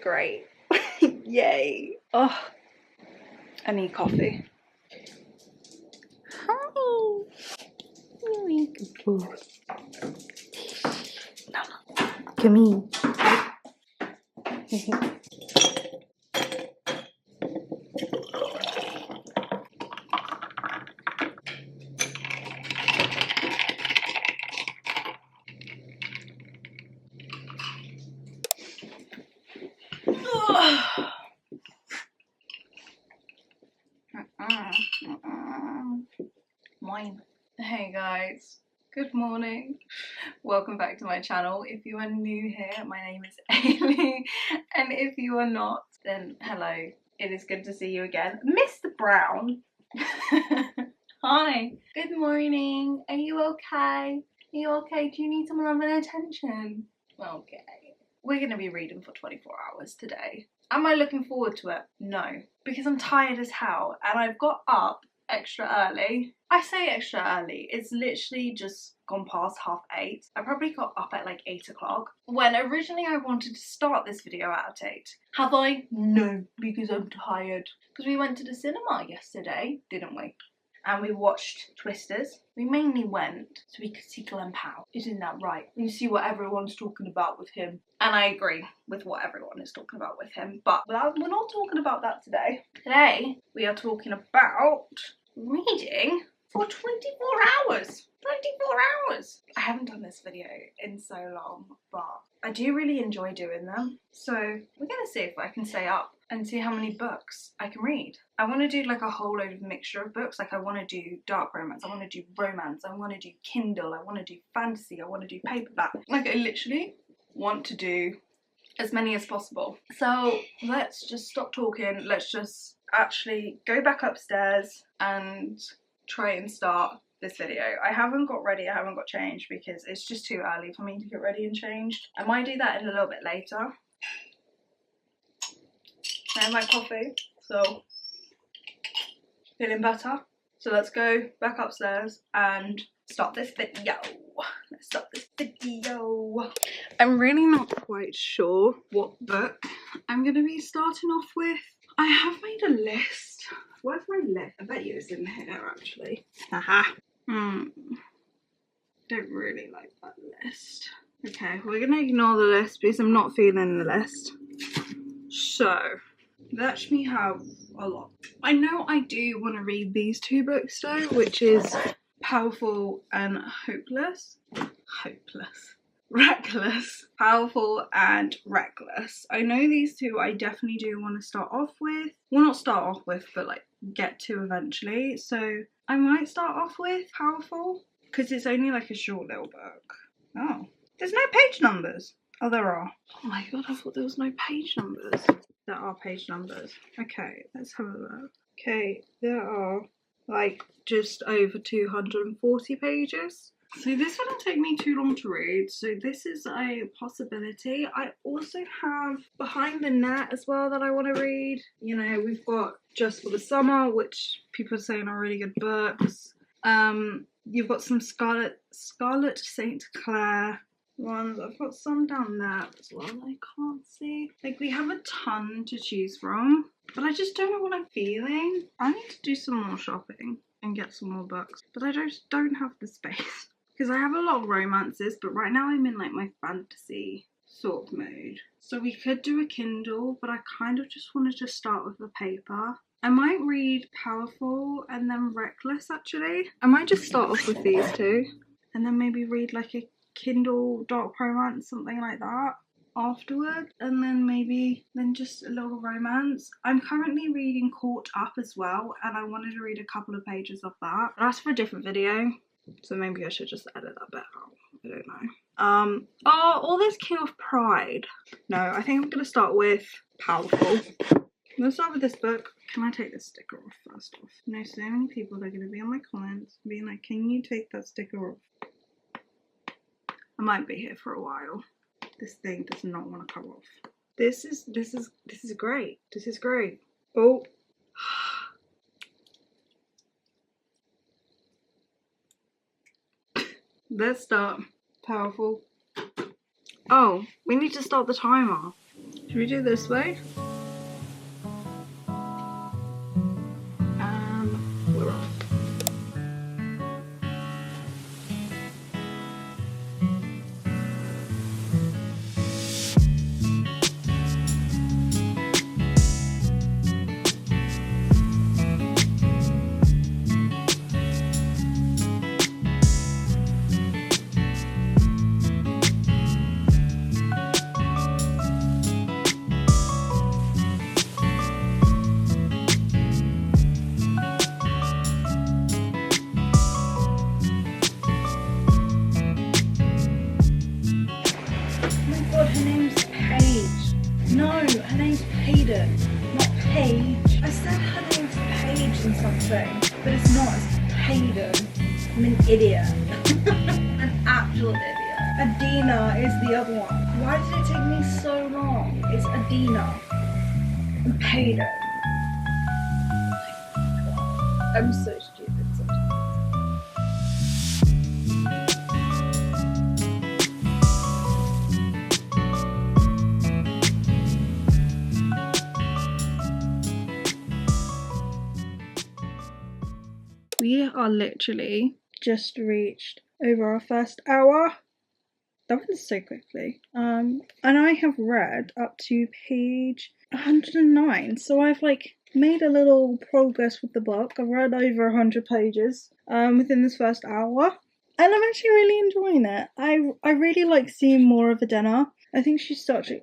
great. Yay. Oh, I need coffee. Hi. Good boy. Come here. Wine. Hey guys, good morning. Welcome back to my channel. If you are new here, my name is Eilidh, and if you are not, then hello. It is good to see you again. Mr. Brown. Hi. Good morning. Are you okay? Are you okay? Do you need some love and attention? Okay. We're going to be reading for 24 hours today. Am I looking forward to it? No, because I'm tired as hell and I've got up extra early. I say extra early, it's literally just gone past 8:30. I probably got up at like 8 o'clock when originally I wanted to start this video at 8. Have I? No, because I'm tired. Because we went to the cinema yesterday, didn't we? And we watched Twisters. We mainly went so we could see Glen Powell. Isn't that right? You see what everyone's talking about with him. And I agree with what everyone is talking about with him. But we're not talking about that today. Today, we are talking about reading for 24 hours. 24 hours! I haven't done this video in so long, but I do really enjoy doing them. So we're gonna see if I can stay up and see how many books I can read. I want to do like a whole load of mixture of books. Like I want to do dark romance, I want to do romance, I want to do Kindle, I want to do fantasy, I want to do paperback. Like I literally want to do as many as possible. So let's just stop talking. Let's just actually go back upstairs and try and start this video. I haven't got ready, I haven't got changed because it's just too early for me to get ready and changed. I might do that in a little bit later. I have my coffee, so feeling better. So let's go back upstairs and start this video. Let's start this video. I'm really not quite sure what book I'm going to be starting off with. I have made a list. Where's my list? I bet you it's in here actually. Haha. Don't really like that list. Okay, we're going to ignore the list because I'm not feeling the list. So, let me have a lot. I know I do want to read these two books though, which is Powerful and Hopeless. Reckless. Powerful and Reckless. I know these two I definitely do want to start off with. Well, not start off with, but like get to eventually. So I might start off with Powerful because it's only like a short little book. Oh, there's no page numbers. Oh, there are. Oh my god, I thought there was no page numbers. There are page numbers. Okay, let's have a look. Okay, there are like just over 240 pages. So this wouldn't take me too long to read. So this is a possibility. I also have Behind the Net as well that I want to read. You know, we've got Just for the Summer, which people are saying are really good books. You've got some Scarlet St. Clair ones. I've got some down there as well that I can't see. Like we have a ton to choose from, but I just don't know what I'm feeling. I need to do some more shopping and get some more books, but I just don't have the space because I have a lot of romances, but right now I'm in like my fantasy sort of mood. So we could do a Kindle, but I kind of just wanted to start with the paper. I might read Powerful and then Reckless actually. I might just start off with these two and then maybe read like a Kindle dark romance, something like that afterward, and then maybe just a little romance. I'm currently reading Caught Up as well, and I wanted to read a couple of pages of that. That's for a different video, so maybe I should just edit that bit out. I don't know. Oh, all this King of Pride. No, I think I'm gonna start with Powerful. I'm gonna start with this book. Can I take this sticker off first off? You know, so many people are gonna be on my comments being like, can you take that sticker off? I might be here for a while. This thing does not want to come off. This is great. This is great. Oh. Let's start. Powerful. Oh, we need to start the timer. Should we do this way? We're off. Her name's Paige. No, her name's Hayden, not Paige. I said her name's Paige and something, but it's not. It's Hayden. I'm an idiot. An actual idiot. Adina is the other one. Why did it take me so long? It's Adina and Hayden. I'm so stupid sometimes. We are literally just reached over our first hour. That went so quickly. And I have read up to page 109. So I've made a little progress with the book. I've read over 100 pages within this first hour. And I'm actually really enjoying it. I really like seeing more of Adina. I think she's such a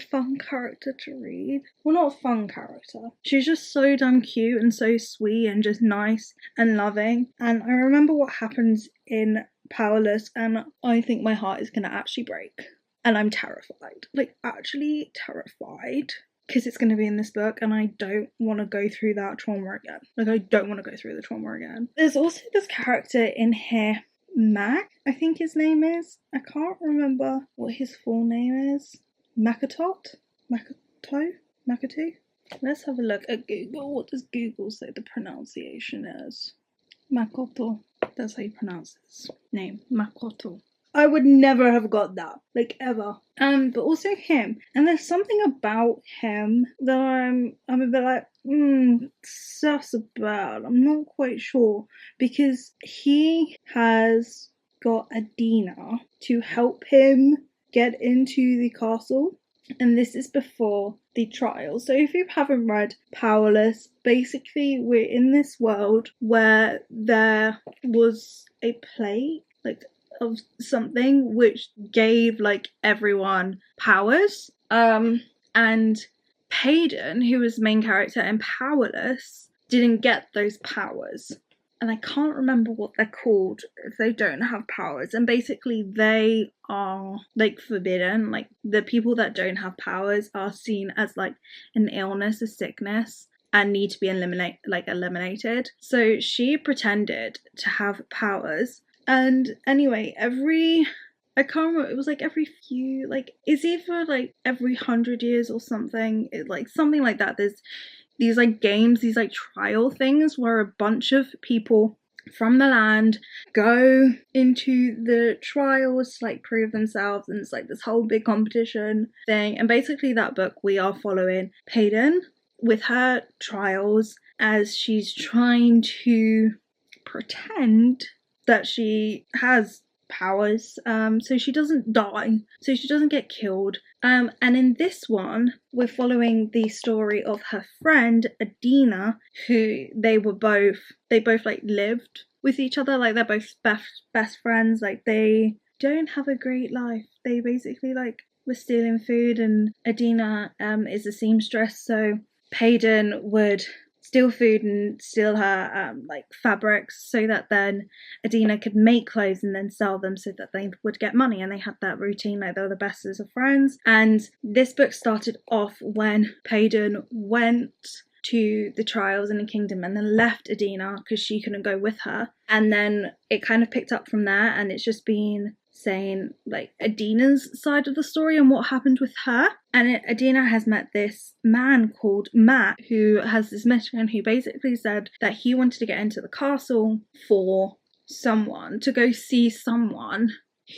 fun character to read. Well, not a fun character. She's just so damn cute and so sweet and just nice and loving. And I remember what happens in Powerless, and I think my heart is gonna actually break. And I'm terrified. Actually terrified. Because it's going to be in this book and I don't want to go through that trauma again. I don't want to go through the trauma again. There's also this character in here, Mac, I think his name is. I can't remember what his full name is. Makoto? Let's have a look at Google. What does Google say the pronunciation is? Makoto. That's how you pronounce his name. Makoto. I would never have got that, ever. But also him. And there's something about him that I'm a bit sus about. I'm not quite sure. Because he has got Adina to help him get into the castle. And this is before the trial. So if you haven't read Powerless, basically we're in this world where there was a plague, of something which gave everyone powers. And Payden, who was the main character in Powerless, didn't get those powers. And I can't remember what they're called if they don't have powers. And basically they are forbidden. The people that don't have powers are seen as an illness, a sickness, and need to be eliminated. So she pretended to have powers. And anyway, I can't remember, it was every few, it's either every 100 years or something, something like that. There's these games, these trial things where a bunch of people from the land go into the trials to prove themselves, and it's this whole big competition thing. And basically that book, we are following Payden with her trials as she's trying to pretend that she has powers, so she doesn't die, so she doesn't get killed. And in this one, we're following the story of her friend Adina, who they both lived with each other. They're both best friends. They don't have a great life. They basically were stealing food, and Adina is a seamstress, so Payden would steal food and steal her fabrics so that then Adina could make clothes and then sell them so that they would get money. And they had that routine, they were the best of friends. And this book started off when Payden went to the trials in the kingdom and then left Adina because she couldn't go with her. And then it kind of picked up from there, and it's just been saying Adina's side of the story and what happened with her. And Adina has met this man called Matt, who has this mission, who basically said that he wanted to get into the castle for someone, to go see someone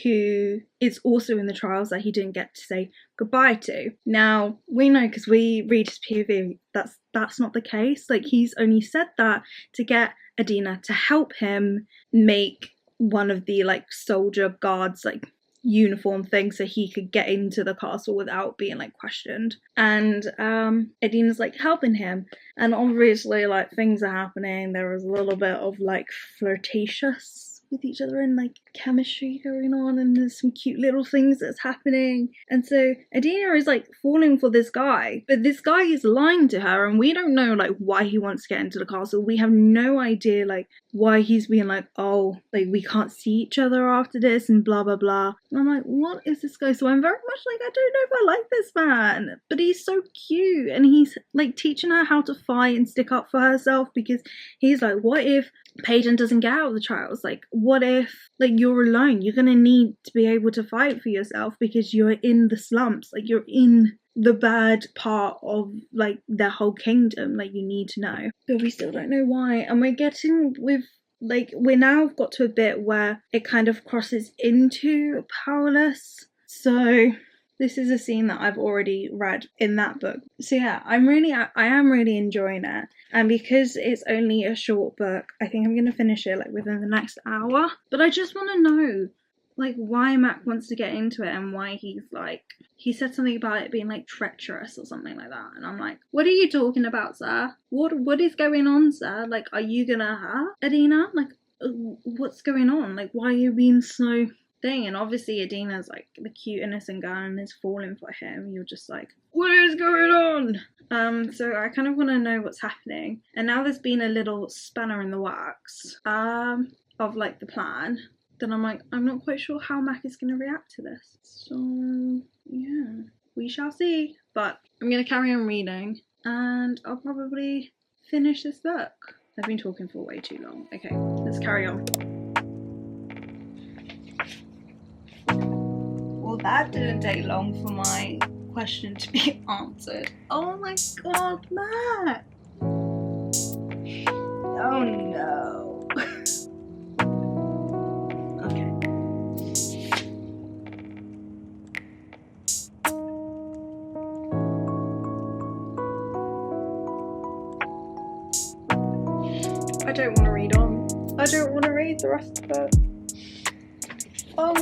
who is also in the trials that he didn't get to say goodbye to. Now, we know, because we read his POV, that's not the case. Like, he's only said that to get Eilidh to help him make one of the, like, soldier guards, like, uniform thing so he could get into the castle without being, like, questioned. And Eilidh's, like, helping him. And obviously, like, things are happening. There was a little bit of, like, flirtatious with each other and, like, chemistry going on, and there's some cute little things that's happening. And so Eilidh is, like, falling for this guy, but this guy is lying to her, and we don't know, like, why he wants to get into the castle. We have no idea, like, why he's being like, oh, like, we can't see each other after this and blah blah blah. And I'm like, what is this guy? So I'm very much like, I don't know if I like this man, but he's so cute, and he's, like, teaching her how to fight and stick up for herself, because he's like, what if Peyton doesn't get out of the trials? Like, what if, like, you're alone? You're gonna need to be able to fight for yourself because you're in the slumps, like, you're in the bad part of, like, their whole kingdom. Like, you need to know, but we still don't know why. And we're getting with, like, we're now got to a bit where it kind of crosses into Powerless. So this is a scene that I've already read in that book. So yeah, I am really enjoying it. And because it's only a short book, I think I'm going to finish it, like, within the next hour. But I just want to know, like, why Mac wants to get into it, and why he's, like, he said something about it being, like, treacherous or something like that. And I'm like, what are you talking about, sir? What is going on, sir? Like, are you gonna hurt Eilidh? Like, what's going on? Like, why are you being so thing? And obviously Eilidh's, like, the cute innocent girl and is falling for him. You're just like, what is going on? So I kind of want to know what's happening. And now there's been a little spanner in the works of, like, the plan. Then I'm like, I'm not quite sure how Mac is going to react to this. So yeah, we shall see. But I'm going to carry on reading, and I'll probably finish this book. I've been talking for way too long. Okay, let's carry on. Well, that didn't take long for my question to be answered. Oh my god, Matt! Oh no. Okay. I don't want to read on. I don't want to read the rest of it. Oh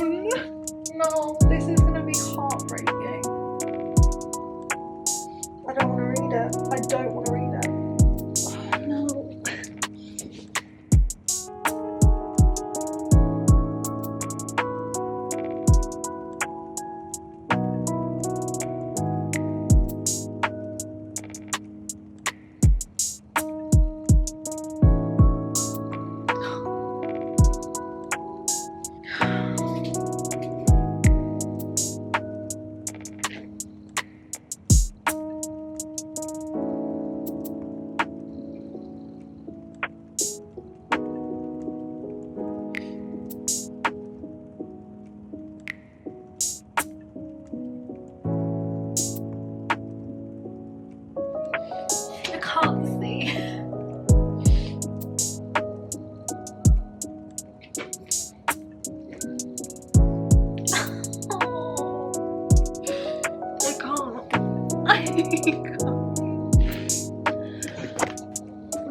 no, this is gonna be heartbreaking. I don't want to read it. I don't want to read it. Oh no.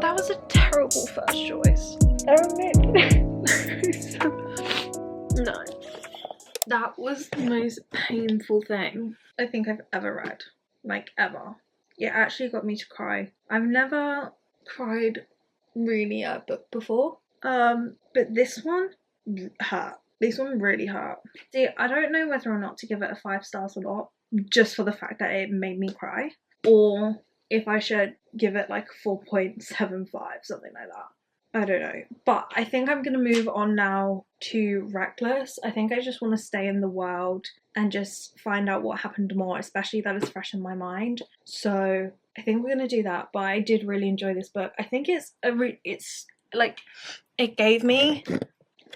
That was a terrible first choice. No. That was the most painful thing I think I've ever read. Like, ever. It actually got me to cry. I've never cried really at a book before. But this one hurt. This one really hurt. See, I don't know whether or not to give it a 5 stars or not, just for the fact that it made me cry, or if I should give it like 4.75, something like that. I don't know. But I think I'm going to move on now to Reckless. I think I just want to stay in the world and just find out what happened more, especially that is fresh in my mind. So I think we're going to do that. But I did really enjoy this book. I think it's like, it gave me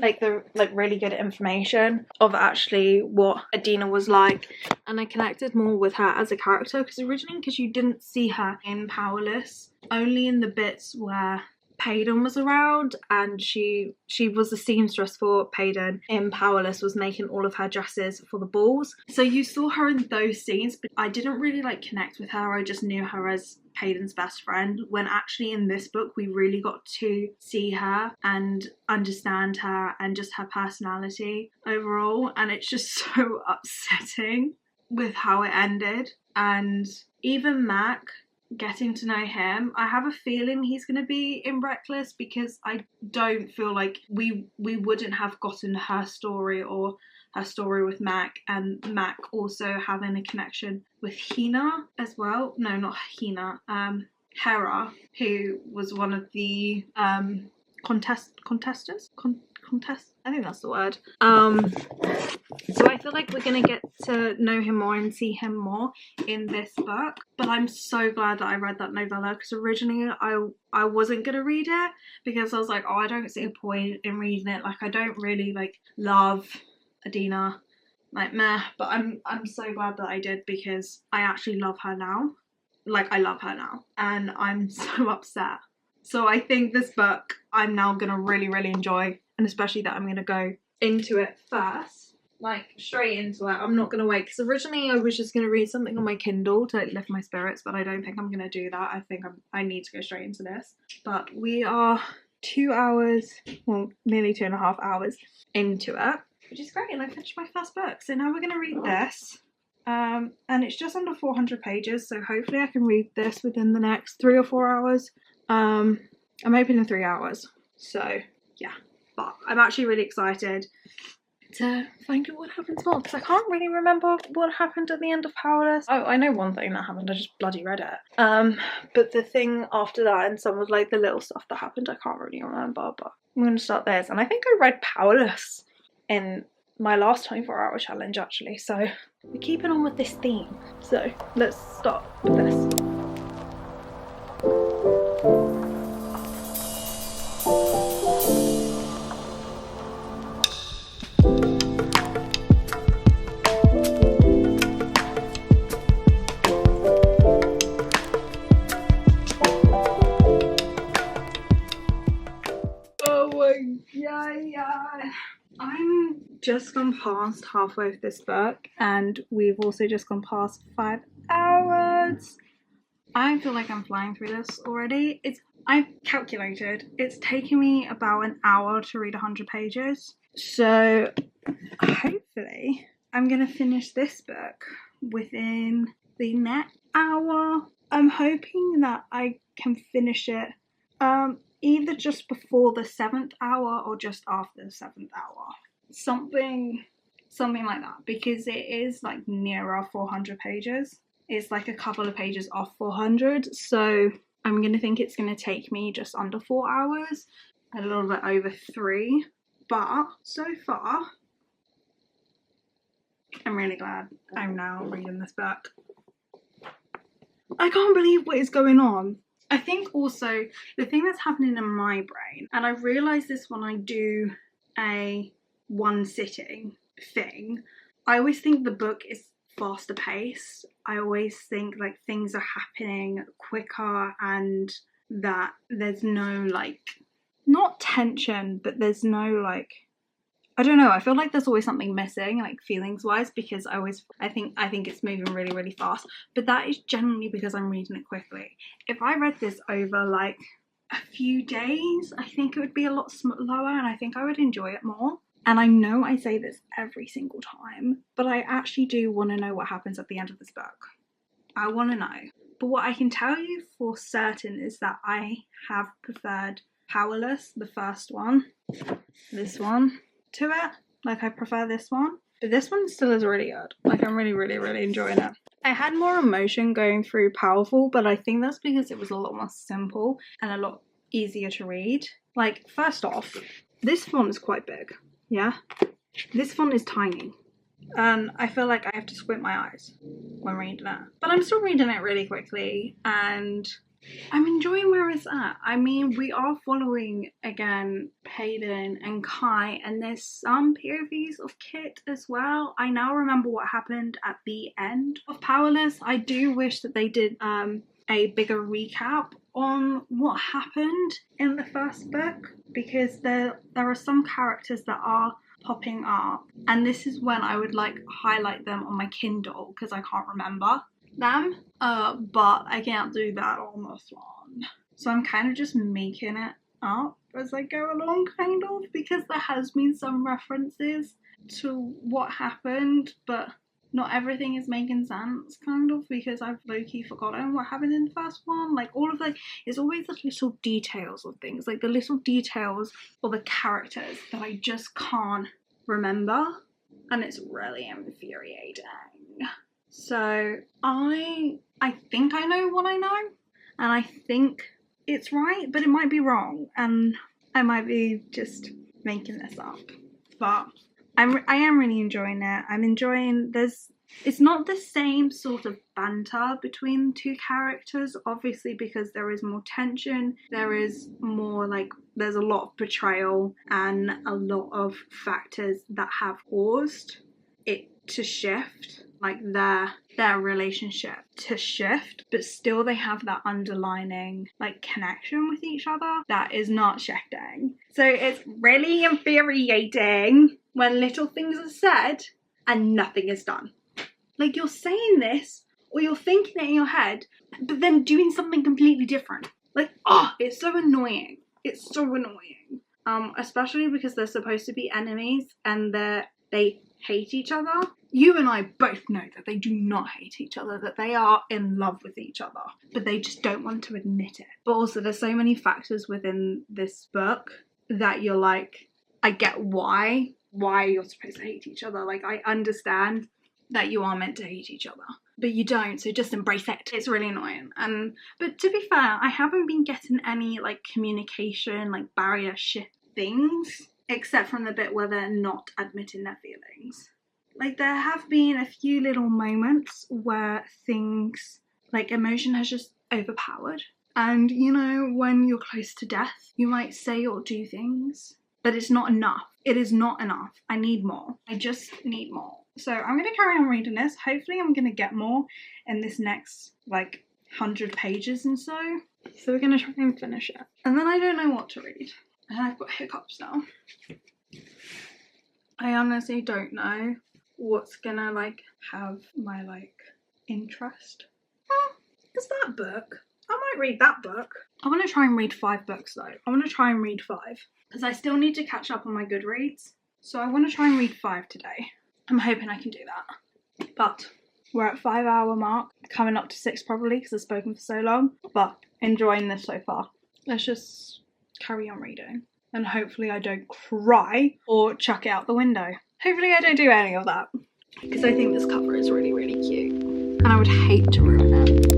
like the really good information of actually what Eilidh was like, and I connected more with her as a character, because originally, because you didn't see her in Powerless, only in the bits where Paydon was around, and she was the seamstress for Paydon in Powerless, was making all of her dresses for the balls. So you saw her in those scenes, but I didn't really like connect with her. I just knew her as Paydon's best friend, when actually in this book we really got to see her and understand her and just her personality overall, and it's just so upsetting with how it ended. And even Mac, getting to know him, I have a feeling he's going to be in Reckless, because I don't feel like we wouldn't have gotten her story or her story with Mac, and Mac also having a connection with Hina as well. No, not Hina. Hera, who was one of the contestants. I think that's the word. So I feel like we're gonna get to know him more and see him more in this book. But I'm so glad that I read that novella, because originally I wasn't gonna read it, because I was like, oh, I don't see a point in reading it. Like, I don't really like love Adina, like meh. But I'm so glad that I did, because I actually love her now. Like, I love her now, and I'm so upset. So I think this book I'm now gonna really, really enjoy, and especially that I'm gonna go into it first, like straight into it. I'm not gonna wait, because originally I was just gonna read something on my Kindle to like lift my spirits, but I don't think I'm gonna do that. I think I need to go straight into this. But we are 2 hours, well, nearly 2.5 hours into it, which is great, and I finished my first book. So now we're gonna read this. And it's just under 400 pages, so hopefully I can read this within the next 3 or 4 hours. I'm hoping in 3 hours, so yeah. But I'm actually really excited to find out what happens more, because I can't really remember what happened at the end of Powerless. Oh, I know one thing that happened, I just bloody read it. But the thing after that, and some of like the little stuff that happened, I can't really remember. But I'm going to start this, and I think I read Powerless in my last 24-hour challenge actually, so we're keeping on with this theme. So let's start with this. Oh my god. I'm just gone past halfway of this book, and we've also just gone past 5 hours. I feel like I'm flying through this already. I've calculated, it's taken me about an hour to read 100 pages. So hopefully I'm gonna finish this book within the next hour. I'm hoping that I can finish it either just before the 7th hour or just after the 7th hour. Something like that, because it is like nearer 400 pages. It's like a couple of pages off 400, so I'm gonna think it's gonna take me just under 4 hours, a little bit over 3. But so far, I'm really glad I'm now reading this book. I can't believe what is going on. I think also the thing that's happening in my brain, and I realise this when I do a one sitting thing, I always think the book is faster paced. I always think like things are happening quicker, and that there's no like, not tension, but there's no like, I don't know, I feel like there's always something missing, like feelings wise, because I think it's moving really, really fast. But that is generally because I'm reading it quickly. If I read this over like a few days, I think it would be a lot slower, and I think I would enjoy it more. And I know I say this every single time, but I actually do want to know what happens at the end of this book. I want to know. But what I can tell you for certain is that I have preferred Powerless, the first one, this one, to it. Like, I prefer this one, but this one still is really good. Like, I'm really, really, really enjoying it. I had more emotion going through Powerful, but I think that's because it was a lot more simple and a lot easier to read. Like, first off, this font is quite big, yeah? This font is tiny, and I feel like I have to squint my eyes when reading it. But I'm still reading it really quickly, and I'm enjoying where it's at. I mean, we are following, again, Paydon and Kai, and there's some POVs of Kit as well. I now remember what happened at the end of Powerless. I do wish that they did a bigger recap on what happened in the first book, because there are some characters that are popping up, and this is when I would like highlight them on my Kindle because I can't remember them, but I can't do that on this one, so I'm kind of just making it up as I go along, kind of, because there has been some references to what happened, but not everything is making sense, kind of, because I've low-key forgotten what happened in the first one. Like, all of it's always the little details of things, like the little details or the characters that I just can't remember, and it's really infuriating. So I think I know what I know, and I think it's right, but it might be wrong, and I might be just making this up, but I am really enjoying it. I'm enjoying, it's not the same sort of banter between two characters, obviously, because there is more tension, there is more like, there's a lot of betrayal and a lot of factors that have caused it to shift, like their relationship to shift, but still they have that underlining like connection with each other that is not shifting. So it's really infuriating when little things are said and nothing is done. Like, you're saying this or you're thinking it in your head, but then doing something completely different. Like, oh, it's so annoying. It's so annoying. Especially because they're supposed to be enemies and they hate each other. You and I both know that they do not hate each other, that they are in love with each other, but they just don't want to admit it. But also, there's so many factors within this book that you're like, I get why you're supposed to hate each other. Like, I understand that you are meant to hate each other, but you don't, so just embrace it. It's really annoying. But to be fair, I haven't been getting any like communication, like barrier shift things, except from the bit where they're not admitting their feelings. Like, there have been a few little moments where things, like, emotion has just overpowered. And, you know, when you're close to death, you might say or do things, but it's not enough. It is not enough. I need more. I just need more. So I'm going to carry on reading this. Hopefully I'm going to get more in this next, like, 100 pages and so. So we're going to try and finish it. And then I don't know what to read. And I've got hiccups now. I honestly don't know what's gonna like have my like interest. Is that book? I might read that book. I want to try and read 5 books though. I want to try and read 5 because I still need to catch up on my Goodreads. So I want to try and read 5 today. I'm hoping I can do that. But we're at 5-hour mark, coming up to 6 probably because I've spoken for so long. But enjoying this so far. Let's just carry on reading. And hopefully I don't cry or chuck it out the window. Hopefully I don't do any of that. Because I think this cover is really, really cute. And I would hate to ruin it.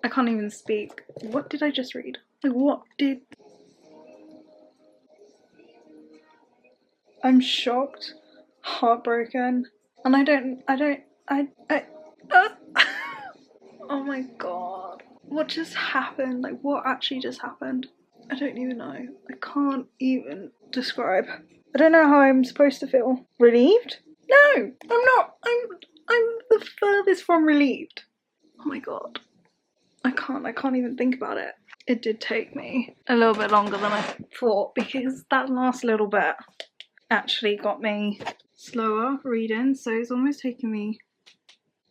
I can't even speak. What did I just read? Like, what did... I'm shocked, heartbroken, and oh my god. What just happened? Like, what actually just happened? I don't even know. I can't even describe. I don't know how I'm supposed to feel. Relieved? No, I'm not. I'm the furthest from relieved. Oh my god. I can't even think about it. It did take me a little bit longer than I thought, because that last little bit actually got me slower reading, so it's almost taken me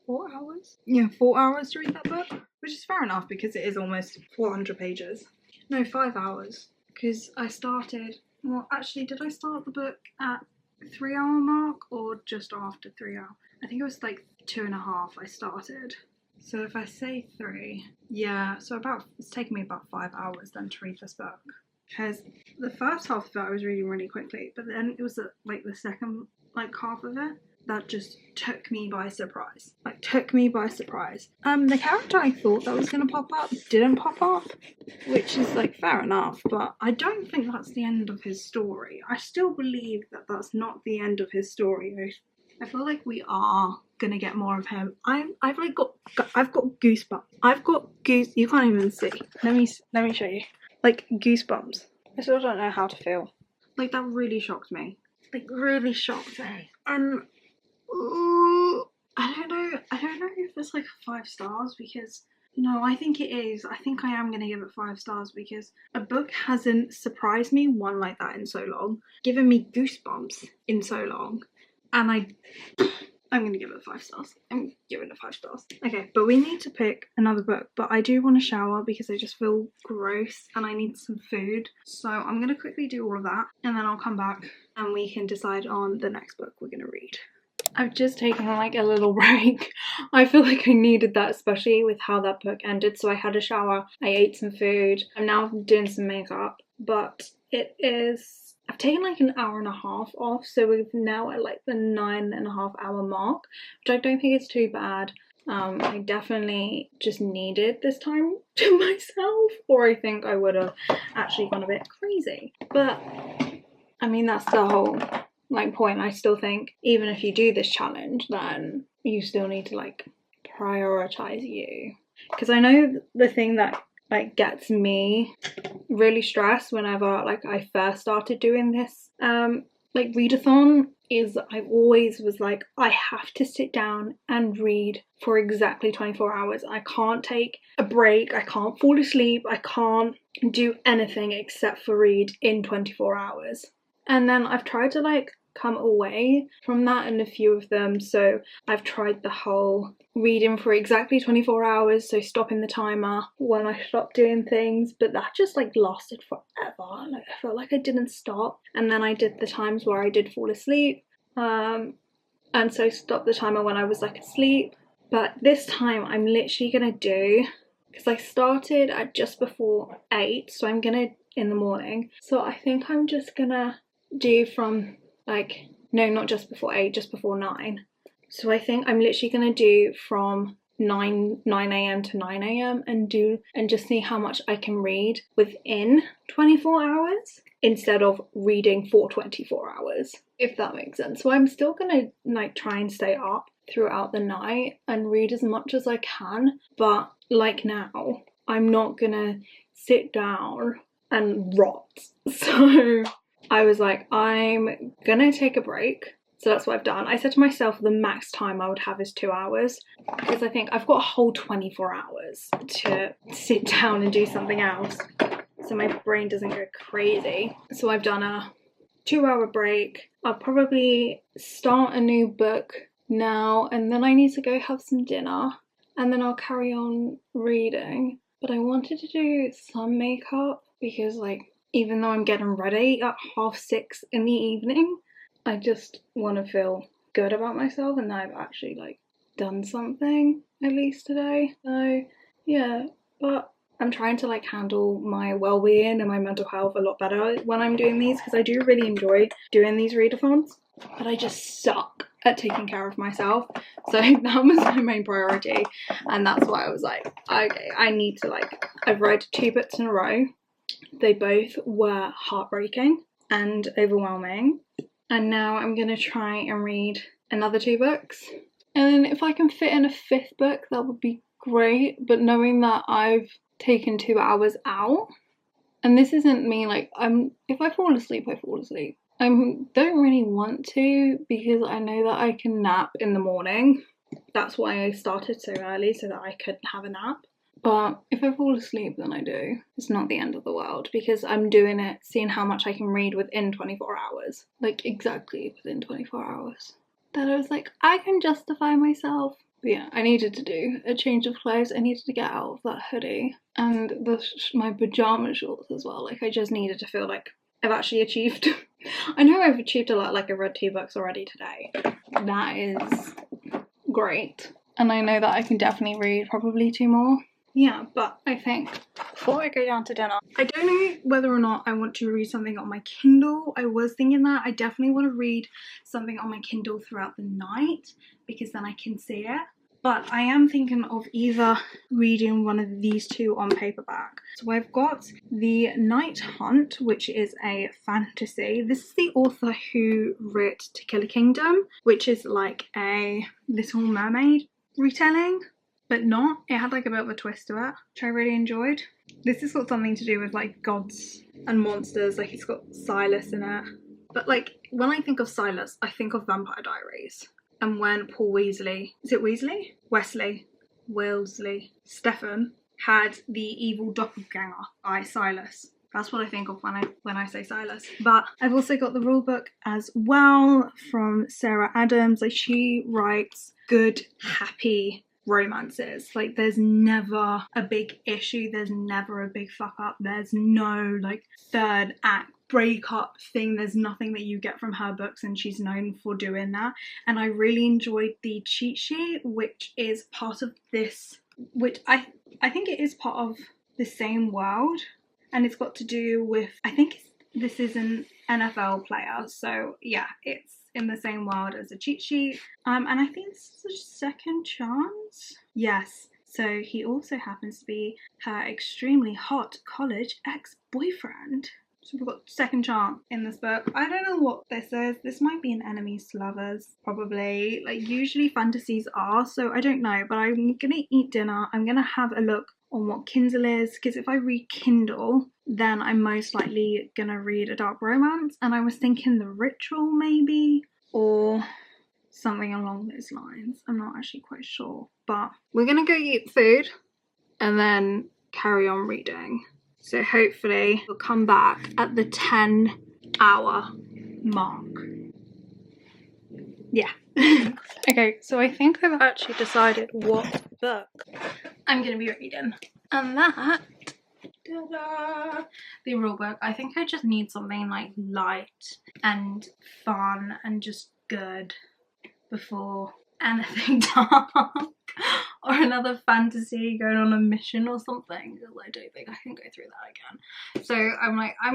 4 hours? Yeah, 4 hours to read that book, which is fair enough because it is almost 400 pages. No, 5 hours, because I started, well, actually, did I start the book at 3 hour mark or just after 3 hours? I think it was like 2.5 I started. So if I say 3, yeah, so it's taken me about 5 hours then to read this book. Because the first half of it I was reading really quickly, but then it was like the second half of it that just took me by surprise. The character I thought that was going to pop up didn't pop up, which is like fair enough, but I don't think that's the end of his story. I still believe that that's not the end of his story. I feel like we are gonna get more of him. I've got goosebumps. You can't even see. Let me show you. Like, goosebumps. I still don't know how to feel. Like, that really shocked me. Like, really shocked me. And I don't know if it's like 5 stars, because no, I think it is. I think I am gonna give it 5 stars because a book hasn't surprised me one like that in so long, given me goosebumps in so long, and I'm gonna give it 5 stars. I'm giving it 5 stars. Okay, but we need to pick another book. But I do want to shower because I just feel gross and I need some food. So I'm gonna quickly do all of that and then I'll come back and we can decide on the next book we're gonna read. I've just taken like a little break. I feel like I needed that, especially with how that book ended. So I had a shower, I ate some food. I'm now doing some makeup, but I've taken like an hour and a half off, so we're now at like the 9.5 hour mark, which I don't think is too bad. I definitely just needed this time to myself, or I think I would have actually gone a bit crazy. But I mean, that's the whole like point. I still think even if you do this challenge, then you still need to like prioritize you, because I know the thing that like gets me really stressed whenever like I first started doing this like readathon is I always was like, I have to sit down and read for exactly 24 hours. I can't take a break, I can't fall asleep, I can't do anything except for read in 24 hours. And then I've tried to like come away from that in a few of them. So I've tried the whole reading for exactly 24 hours, so stopping the timer when I stopped doing things, but that just like lasted forever. Like, I felt like I didn't stop, and then I did the times where I did fall asleep, and so stopped the timer when I was like asleep. But this time I'm literally gonna do, because I started at just before 8, so I'm gonna in the morning, so I think I'm just gonna do from like, no, not just before 8, just before 9. So I think I'm literally gonna do from 9 a.m. to 9 a.m. and just see how much I can read within 24 hours instead of reading for 24 hours, if that makes sense. So I'm still gonna like try and stay up throughout the night and read as much as I can, but like now I'm not gonna sit down and rot. So I was like, I'm gonna take a break. So that's what I've done. I said to myself the max time I would have is 2 hours, because I think I've got a whole 24 hours to sit down and do something else, so my brain doesn't go crazy. So I've done a 2-hour break. I'll probably start a new book now, and then I need to go have some dinner, and then I'll carry on reading. But I wanted to do some makeup because like, even though I'm getting ready at 6:30 in the evening, I just want to feel good about myself and that I've actually like done something at least today. So yeah, but I'm trying to like handle my well-being and my mental health a lot better when I'm doing these, because I do really enjoy doing these readathons, but I just suck at taking care of myself. So that was my main priority, and that's why I was like, okay, I need to like, I've read 2 books in a row. They both were heartbreaking and overwhelming, and now I'm gonna try and read another 2 books, and then if I can fit in a 5th book, that would be great. But knowing that I've taken 2 hours out, and this isn't me like, if I fall asleep, I fall asleep. I don't really want to, because I know that I can nap in the morning. That's why I started so early, so that I could have a nap. But if I fall asleep, then I do. It's not the end of the world, because I'm doing it, seeing how much I can read within 24 hours. Like, exactly within 24 hours. Then I was like, I can justify myself. But yeah, I needed to do a change of clothes. I needed to get out of that hoodie. And my pyjama shorts as well. Like, I just needed to feel like I've actually achieved. I know I've achieved a lot, like I've read 2 books already today. That is great. And I know that I can definitely read probably 2 more. Yeah, but I think before I go down to dinner, I don't know whether or not I want to read something on my Kindle. I was thinking that I definitely want to read something on my Kindle throughout the night, because then I can see it. But I am thinking of either reading one of these 2 on paperback. So I've got The Night Hunt, which is a fantasy. This is the author who wrote To Kill a Kingdom, which is like a Little Mermaid retelling, but not. It had like a bit of a twist to it, which I really enjoyed. This has got something to do with like gods and monsters. Like, it's got Silas in it. But like, when I think of Silas, I think of Vampire Diaries. And when Paul Weasley, is it Weasley? Wesley, Wellesley, Stefan had the evil doppelganger by Silas. That's what I think of when I say Silas. But I've also got the rule book as well from Sarah Adams. Like, she writes good, happy romances. Like, there's never a big issue, there's never a big fuck up, there's no like 3rd act breakup thing. There's nothing that you get from her books, and she's known for doing that. And I really enjoyed the cheat sheet, which is part of this, which I think it is part of the same world, and it's got to do with, I think this is an NFL player, so yeah, it's in the same world as a cheat sheet. And I think this is a second chance. Yes. So he also happens to be her extremely hot college ex-boyfriend. So we've got second chance in this book. I don't know what this is. This might be an enemies to lovers, probably. Like, usually fantasies are, so I don't know. But I'm gonna eat dinner. I'm gonna have a look on what Kindle is, because if I read Kindle, then I'm most likely gonna read a dark romance. And I was thinking The Ritual maybe, or something along those lines. I'm not actually quite sure. But we're gonna go eat food and then carry on reading. So hopefully we'll come back at the 10-hour mark. Yeah. Okay, so I think I've actually decided what book I'm going to be reading. And that, ta-da, the rule book. I think I just need something like light and fun and just good before anything dark. Or another fantasy, going on a mission or something, because I don't think I can go through that again. So I'm like, I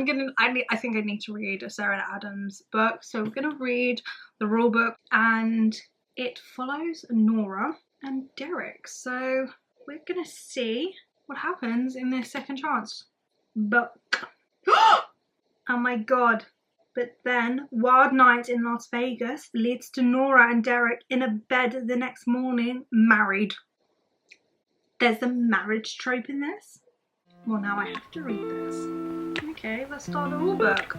think I need to read a Sarah Adams book. So I'm gonna read the rule book, and it follows Nora and Derek. So we're gonna see what happens in this second chance book. Oh my god. But then, wild night in Las Vegas leads to Nora and Derek in a bed the next morning, married. There's a marriage trope in this? Well, now I have to read this. Okay, let's start the rule book.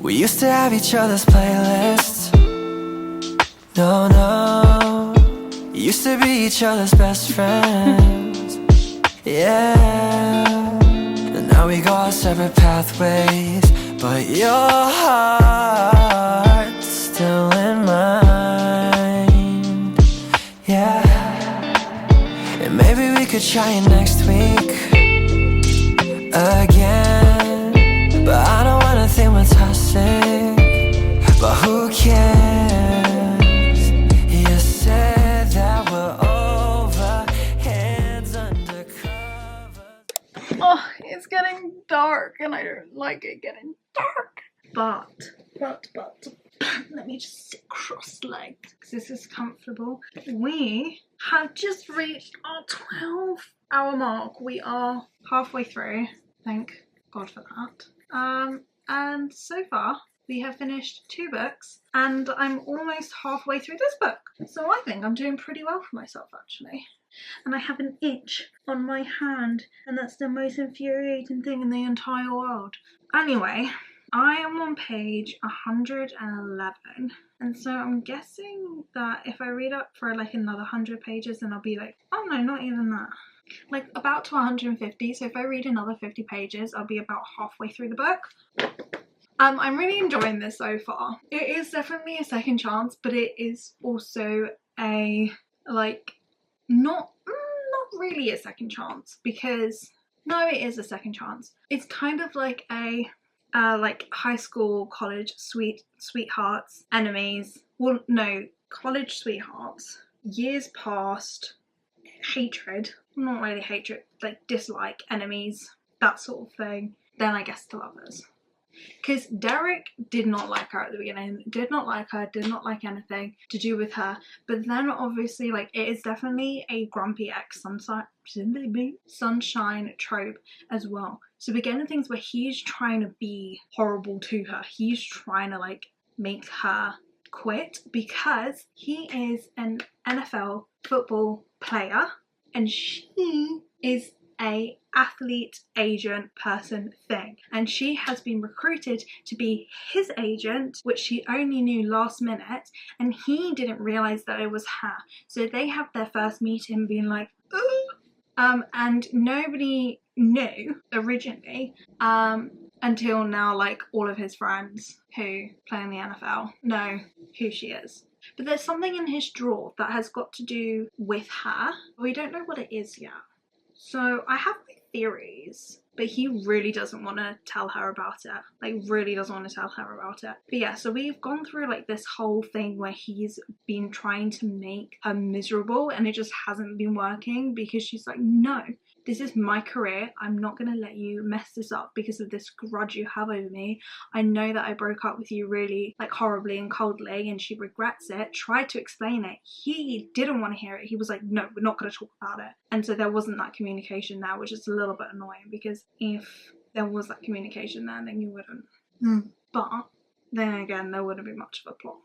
We used to have each other's playlists. No, no. Used to be each other's best friends. Yeah. And now we go our separate pathways, but your heart's still in mine. Yeah. And maybe we could try it next week again. But I don't wanna think we're toxic, but who cares? I don't like it getting dark. But, let me just sit cross-legged because this is comfortable. We have just reached our 12-hour mark. We are halfway through. Thank God for that. And so far we have finished 2 books and I'm almost halfway through this book. So I think I'm doing pretty well for myself actually. And I have an itch on my hand and that's the most infuriating thing in the entire world. Anyway, I am on page 111 and so I'm guessing that if I read up for like another 100 pages then I'll be like, oh no, not even that. Like about to 150, so if I read another 50 pages I'll be about halfway through the book. I'm really enjoying this so far. It is definitely a second chance, but it is also a like not really a second chance because no, it is a second chance. It's kind of like a like high school, college sweethearts, enemies. Well, no, college sweethearts, years past, hatred. Not really hatred, like dislike, enemies, that sort of thing. Then I guess to lovers. Because Derek did not like her at the beginning, did not like her, did not like anything to do with her. But then obviously like it is definitely a grumpy ex sunshine trope as well. So we get into things where he's trying to be horrible to her. He's trying to like make her quit because he is an NFL football player and she is a athlete agent person thing and she has been recruited to be his agent, which she only knew last minute and he didn't realize that it was her. So they have their first meeting being like and nobody knew originally until now like all of his friends who play in the NFL know who she is. But there's something in his drawer that has got to do with her. We don't know what it is yet. So I have my theories, but he really doesn't want to tell her about it. Like really doesn't want to tell her about it. But yeah, so we've gone through like this whole thing where he's been trying to make her miserable and it just hasn't been working because she's like, no, this is my career. I'm not going to let you mess this up because of this grudge you have over me. I know that I broke up with you really like horribly and coldly and she regrets it. Tried to explain it. He didn't want to hear it. He was like, no, we're not going to talk about it. And so there wasn't that communication there, which is a little bit annoying because if there was that communication there, then you wouldn't. But then again, there wouldn't be much of a plot.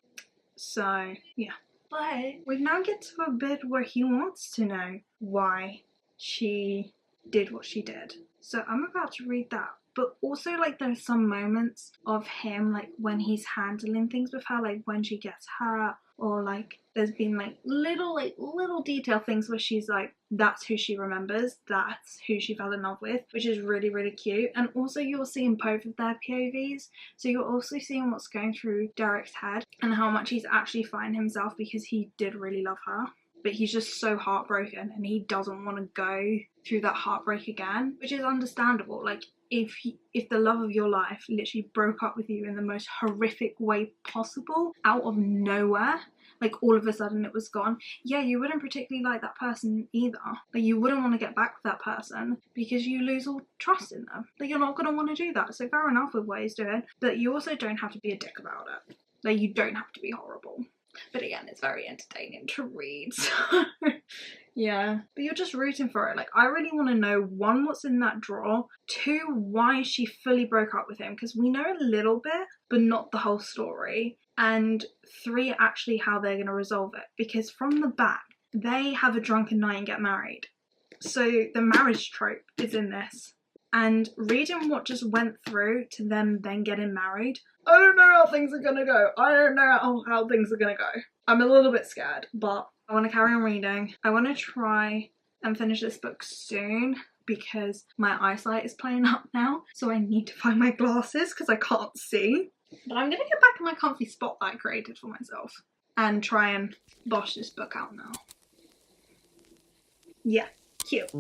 So yeah. But we now get to a bit where he wants to know why she did what she did. So I'm about to read that. But also like there's some moments of him like when he's handling things with her, like when she gets hurt or like there's been like little detail things where she's like, that's who she remembers, that's who she fell in love with, which is really, really cute. And also you're seeing both of their POVs. So you're also seeing what's going through Derek's head and how much he's actually fighting himself because he did really love her. But he's just so heartbroken and he doesn't want to go through that heartbreak again, which is understandable. Like if the love of your life literally broke up with you in the most horrific way possible out of nowhere, like all of a sudden it was gone, yeah, you wouldn't particularly like that person either. Like you wouldn't want to get back with that person because you lose all trust in them. Like you're not going to want to do that. So fair enough with what he's doing, but you also don't have to be a dick about it. Like you don't have to be horrible. But again, it's very entertaining to read, so yeah. But you're just rooting for it. Like, I really want to know, 1, what's in that drawer, 2, why she fully broke up with him, because we know a little bit, but not the whole story, and 3, actually how they're going to resolve it, because from the back, they have a drunken night and get married. So the marriage trope is in this. And reading what just went through to them then getting married, I don't know how things are gonna go. I don't know how things are gonna go. I'm a little bit scared, but I want to carry on reading. I want to try and finish this book soon because my eyesight is playing up now. So I need to find my glasses because I can't see. But I'm gonna get back in my comfy spot that I created for myself and try and bosh this book out now. Yeah, cute.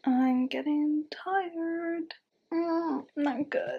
I'm getting tired. Not good.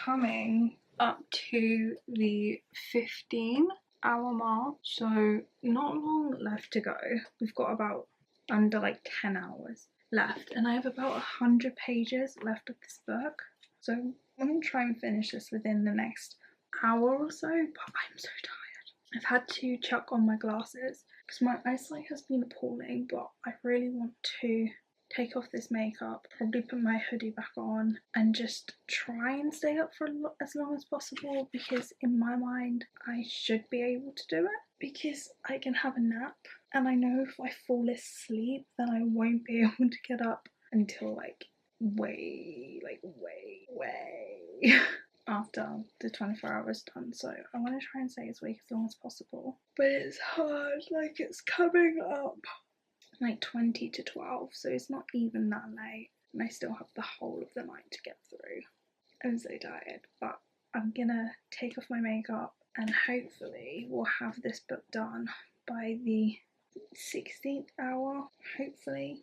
coming up to the 15-hour mark, so not long left to go. We've got about under like 10 hours left, and I have about 100 pages left of this book, so I'm gonna try and finish this within the next hour or so, but I'm so tired. I've had to chuck on my glasses because my eyesight has been appalling, but I really want to take off this makeup, probably put my hoodie back on, and just try and stay up for as long as possible, because in my mind I should be able to do it, because I can have a nap, and I know if I fall asleep then I won't be able to get up until like way after the 24 hours done. So I want to try and stay awake as long as possible, but it's hard. Like, it's coming up like 20 to 12, so it's not even that late, and I still have the whole of the night to get through. I'm so tired, but I'm gonna take off my makeup and hopefully we'll have this book done by the 16th hour, hopefully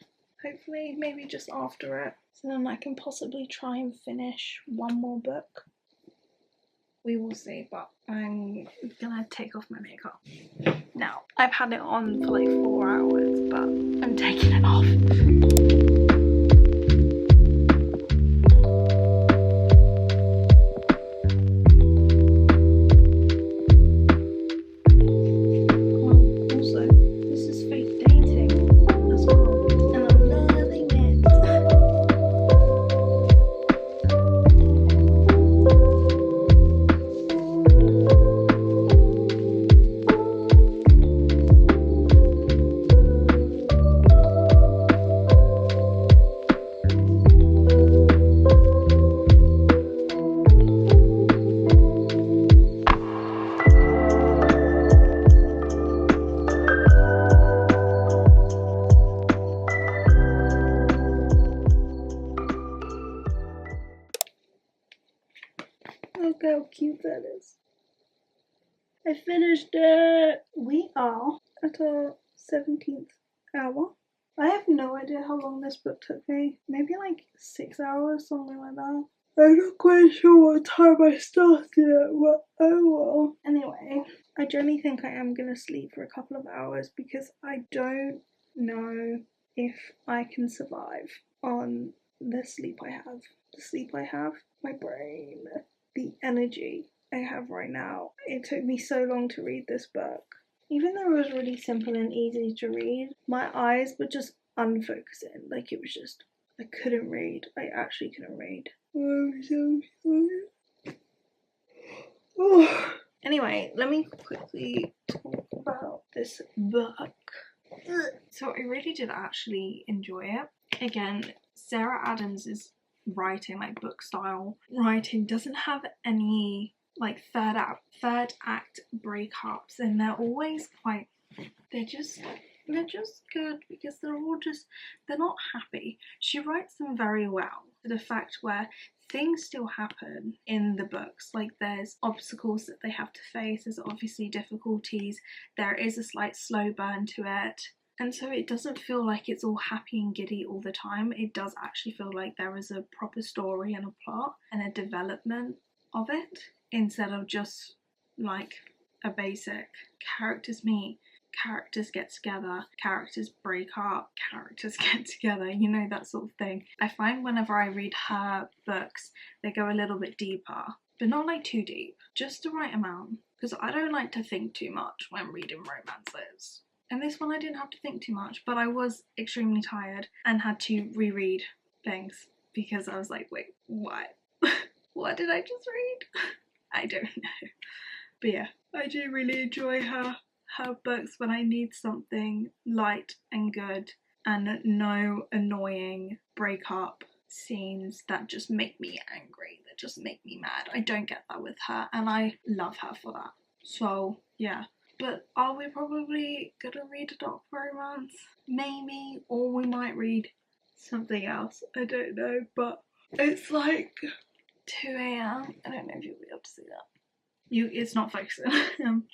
maybe just after it, so then I can possibly try and finish one more book. We will see, but I'm gonna take off my makeup now. I've had it on for like 4 hours, but I'm taking it off. Look how cute that is. I finished it! We are at our 17th hour. I have no idea how long this book took me. Maybe like 6 hours, something like that. I'm not quite sure what time I started it, but oh well. Anyway, I generally think I am going to sleep for a couple of hours because I don't know if I can survive on the sleep I have. The sleep I have, my brain, the energy I have right now. It took me so long to read this book. Even though it was really simple and easy to read, my eyes were just unfocusing. Like, it was just, I couldn't read. I actually couldn't read. I'm so sorry. Oh. Anyway, let me quickly talk about this book. So I really did actually enjoy it. Again, Sarah Adams's writing, like book style writing, doesn't have any like third act breakups, and they're always quite, they're just good because they're not happy. She writes them very well, to the fact where things still happen in the books, like there's obstacles that they have to face, there's obviously difficulties, there is a slight slow burn to it, and so it doesn't feel like it's all happy and giddy all the time. It does actually feel like there is a proper story and a plot and a development of it, instead of just like a basic characters meet, characters get together, characters break up, characters get together, you know, that sort of thing. I find whenever I read her books, they go a little bit deeper, but not like too deep, just the right amount, because I don't like to think too much when reading romances. And this one I didn't have to think too much, but I was extremely tired and had to reread things because I was like, wait, what? What did I just read? I don't know. But yeah, I do really enjoy her books when I need something light and good and no annoying breakup scenes that just make me angry, that just make me mad. I don't get that with her, and I love her for that. So yeah. But are we probably gonna read a dark romance? Maybe, or we might read something else. I don't know, but it's like 2 a.m. I don't know if you'll be able to see that. It's not focusing,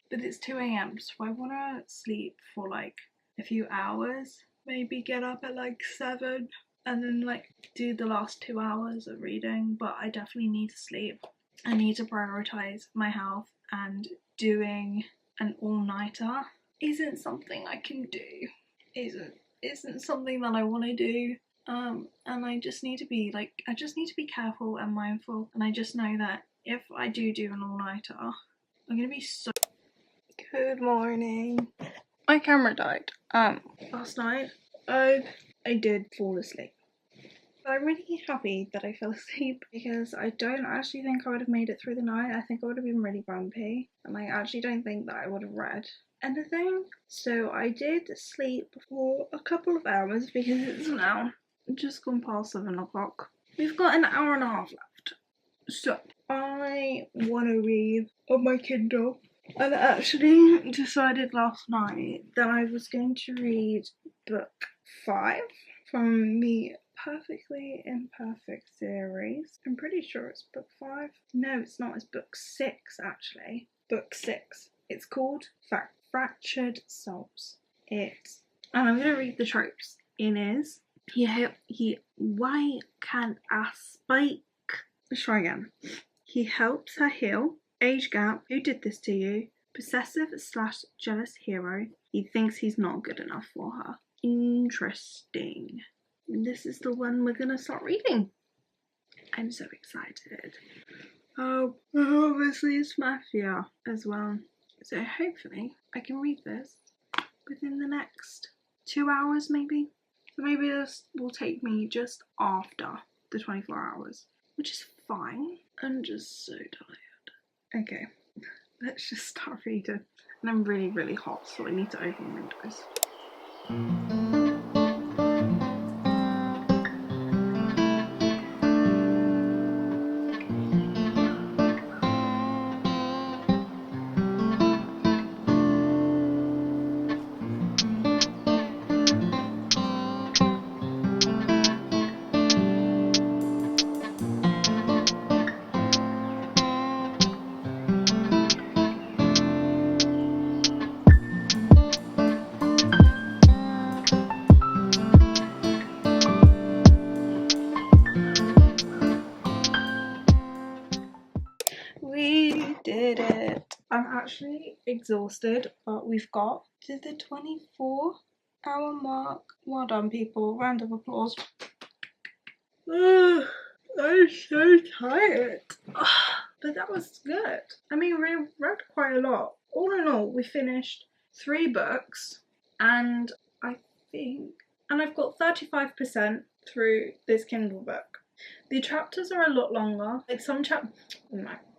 but it's 2 a.m. so I want to sleep for like a few hours. Maybe get up at like 7 and then like do the last 2 hours of reading, but I definitely need to sleep. I need to prioritise my health, and doing an all-nighter isn't something I can do. Isn't something that I want to do. And I just need to be careful and mindful. And I just know that if I do an all-nighter, I'm gonna be so. Good morning. My camera died. Last night I did fall asleep. I'm really happy that I fell asleep because I don't actually think I would have made it through the night. I think I would have been really grumpy, and I actually don't think that I would have read anything. So I did sleep for a couple of hours because it's now just gone past 7 o'clock. We've got an hour and a half left. So I want to read on my Kindle. I actually decided last night that I was going to read book 5 from the Perfectly Imperfect series. I'm pretty sure it's book 5. No, it's not. It's book 6, actually. Book 6. It's called Fractured Souls. And I'm going to read the tropes. It is, why can't I speak? Let's try again. He helps her heal. Age gap. Who did this to you? Possessive/jealous hero. He thinks he's not good enough for her. Interesting. This is the one we're gonna start reading. I'm so excited. Oh, obviously it's Mafia as well. So hopefully I can read this within the next 2 hours maybe. So maybe this will take me just after the 24 hours, which is fine. I'm just so tired. Okay, let's just start reading. And I'm really, really hot, so I need to open windows. We did it. I'm actually exhausted, but we've got to the 24-hour mark. Well done, people. Round of applause. I'm so tired. But that was good. I mean, we read quite a lot. All in all, we finished 3 books, and I've got 35% through this Kindle book. The chapters are a lot longer. Like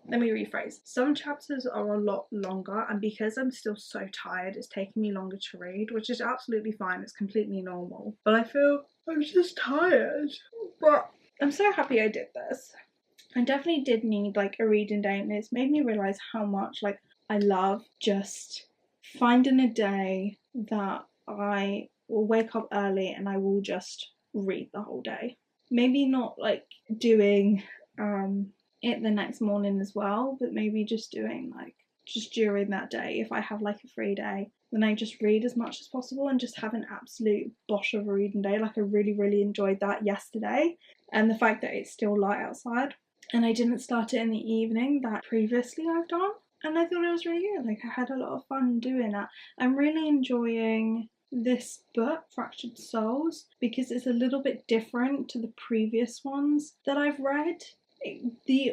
let me rephrase. Some chapters are a lot longer, and because I'm still so tired, it's taking me longer to read, which is absolutely fine. It's completely normal. But I feel I'm just tired. But I'm so happy I did this. I definitely did need like a reading day, and it's made me realise how much like I love just finding a day that I will wake up early and I will just read the whole day. Maybe not like doing it the next morning as well, but maybe just doing like just during that day. If I have like a free day, then I just read as much as possible and just have an absolute bosh of a reading day. Like I really, really enjoyed that yesterday, and the fact that it's still light outside and I didn't start it in the evening that previously I've done, and I thought it was really good. Like I had a lot of fun doing that. I'm really enjoying this book, Fractured Souls, because it's a little bit different to the previous ones that I've read.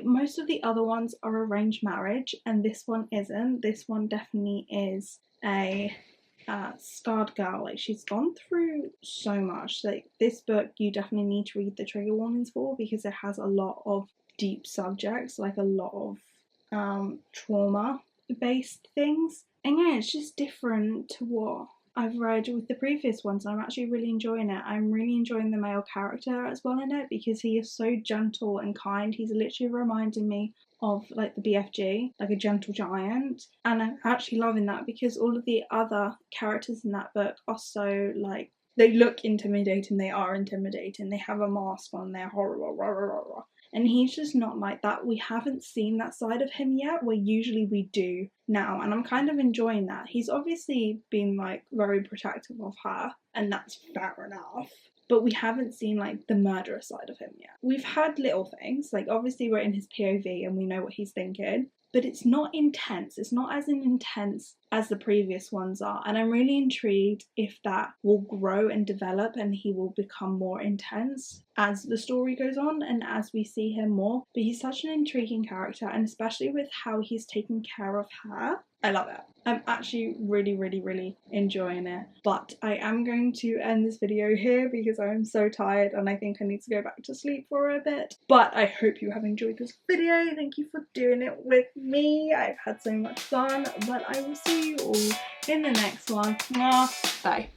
Most of the other ones are arranged marriage, and this one isn't. This one definitely is a scarred girl. Like she's gone through so much. Like this book, you definitely need to read the trigger warnings for, because it has a lot of deep subjects, like a lot of trauma-based things. And yeah, it's just different to what I've read with the previous ones. I'm actually really enjoying it. I'm really enjoying the male character as well in it, because he is so gentle and kind. He's literally reminding me of like the BFG, like a gentle giant, and I'm actually loving that, because all of the other characters in that book are so like, they look intimidating, they are intimidating, they have a mask on, they're horrible, and he's just not like that. We haven't seen that side of him yet, where usually we do now, and I'm kind of enjoying that. He's obviously been like very protective of her, and that's fair enough, but we haven't seen like the murderous side of him yet. We've had little things, like obviously we're in his POV and we know what he's thinking, but it's not intense. It's not as intense as the previous ones are, and I'm really intrigued if that will grow and develop and he will become more intense as the story goes on and as we see him more. But he's such an intriguing character, and especially with how he's taking care of her, I love it. I'm actually really enjoying it. But I am going to end this video here because I'm so tired and I think I need to go back to sleep for a bit. But I hope you have enjoyed this video. Thank you for doing it with me. I've had so much fun, but I will see you all in the next one. Bye.